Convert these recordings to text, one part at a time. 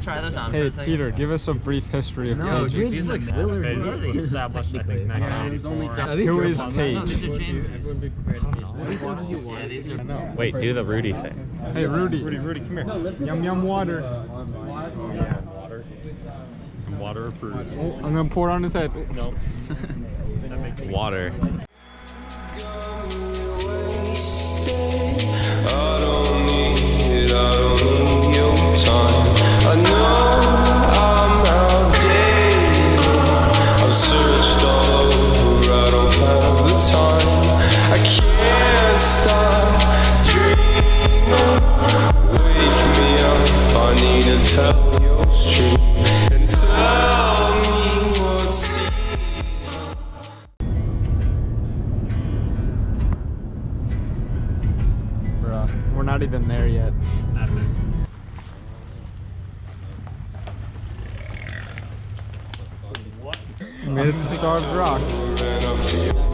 try those on Hey, for a second? Peter, give us a brief history of Paige. These like Spiller. Established, I think, 1994. Who is No, Paige? these are James's. Yeah, these are. Wait, do the Rudy thing. Hey, Rudy. Rudy, come here. Yum yum water. Water. Water approved. Oh, I'm gonna pour it on his head. No. Water. I don't need your time. I know I'm outdated. I've searched all over, I don't have the time. I can't stop dreaming. Wake me up, I need to tell your street and tell me what season. Bruh, we're not even there yet. Mid Starved Rock. And I feel right.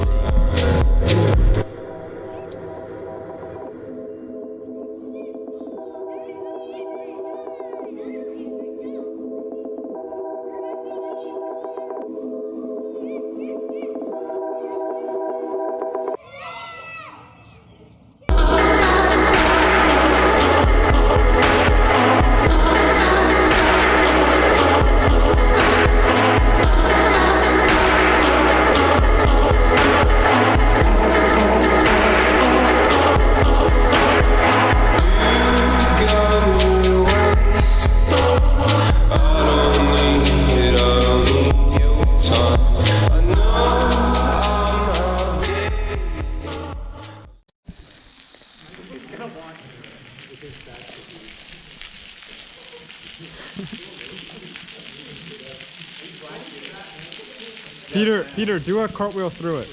Peter, do a cartwheel through it.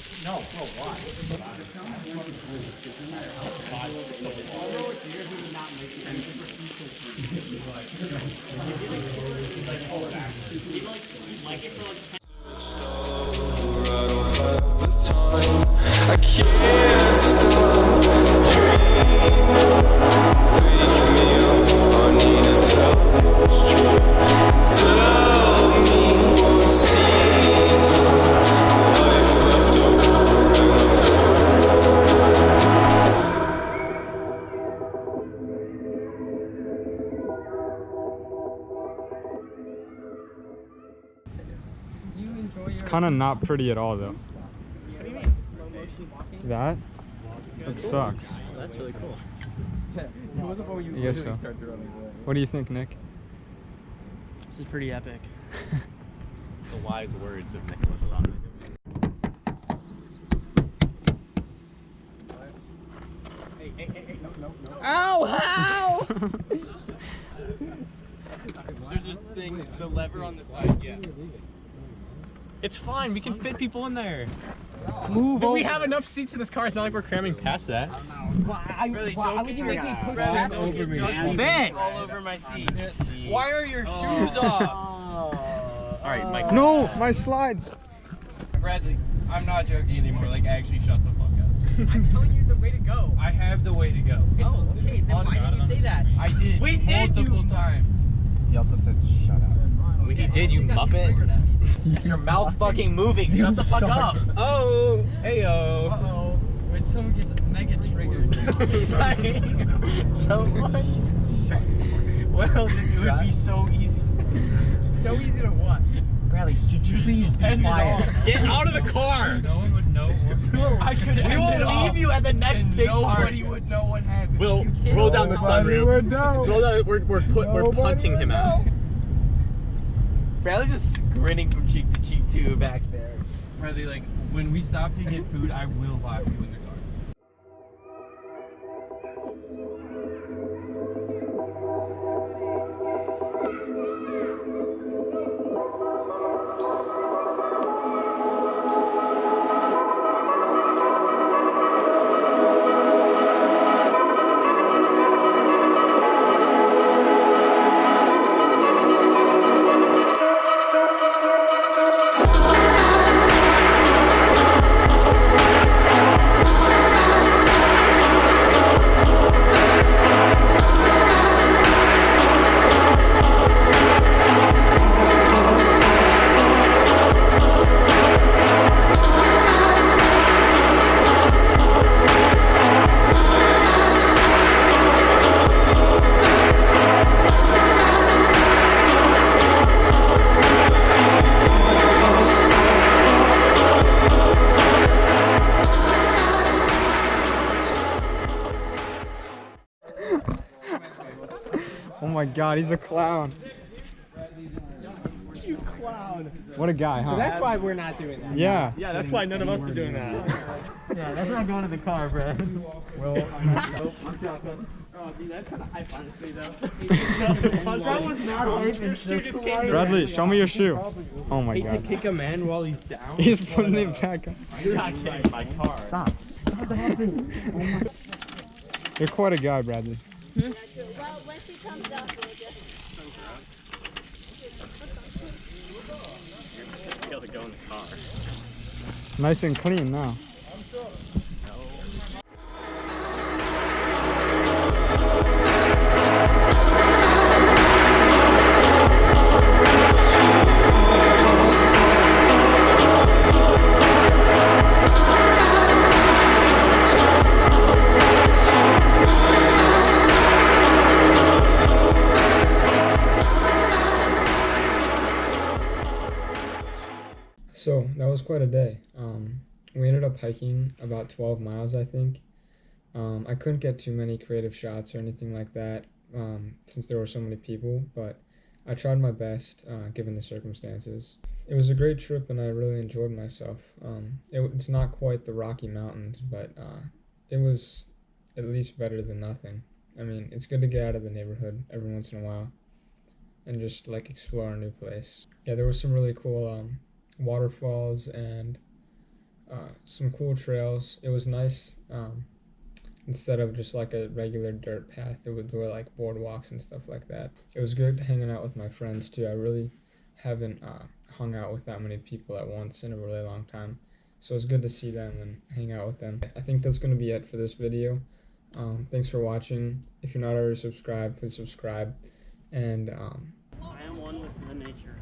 I can't stop dreaming. Wake me up, I need to tell you it's true. Tell me what season life left over and I feel It's kind of not pretty at all, though. What do you mean? Slow motion walking? That sucks. That's really cool. I guess so. What do you think, Nick? This is pretty epic. The wise words of Nicholas Son. Ow! How? There's a thing, the lever on the side, yeah. It's fine, we can fit people in there. Move But we have enough seats in this car, it's not like we're cramming past that. Why would you make me put that over me? Then! All over my seat. Why are your shoes off? Alright, Mike. No, my slides. Bradley, I'm not joking anymore. Like, actually, shut the fuck up. I'm telling you the way to go. I have the way to go. Oh, okay. Then why didn't you say that? I did. We did, multiple times. He also said, shut up. He did, you muppet. Your mouth fucking moving. Shut the fuck up. Oh, heyo. Uh-oh. When someone gets mega triggered. So much. Well, it would be so easy. So easy to what? Bradley, could you please be End it quiet? all. Get out of the car. No one would know. I could We end will it all. leave you at the next and big party. nobody would know what happened. We'll roll down the sunroof. Roll down, we're punting him out. Bradley's just grinning from cheek to cheek too back there. Bradley, like, when we stop to get food, I will lock you in the car. my god, he's a clown. You clown. What a guy, huh? So that's why we're not doing that. Yeah. Yeah, that's why none of us are doing that. Yeah, that's not going in the car, Brad. Well, Oh, dude, that's kind of hype, honestly, though. That was not hype. Bradley, show me your shoe. Oh my Hate to god. kick a man while he's down. He's putting it back on. You're not kidding my car. Stop. You're quite a guy, Bradley. Well, when she comes up, we'll just... Be able to go in the car. Nice and clean now. So that was quite a day. We ended up hiking about 12 miles, I think. I couldn't get too many creative shots or anything like that since there were so many people, but I tried my best given the circumstances. It was a great trip and I really enjoyed myself. It's not quite the Rocky Mountains, but it was at least better than nothing. I mean, it's good to get out of the neighborhood every once in a while and just like explore a new place. Yeah, there were some really cool waterfalls and some cool trails. It was nice. Instead of just like a regular dirt path, there were like boardwalks and stuff like that. It was good hanging out with my friends too. I really haven't hung out with that many people at once in a really long time. So it's good to see them and hang out with them. I think that's going to be it for this video. Thanks for watching. If you're not already subscribed, please subscribe. And I am one with the nature.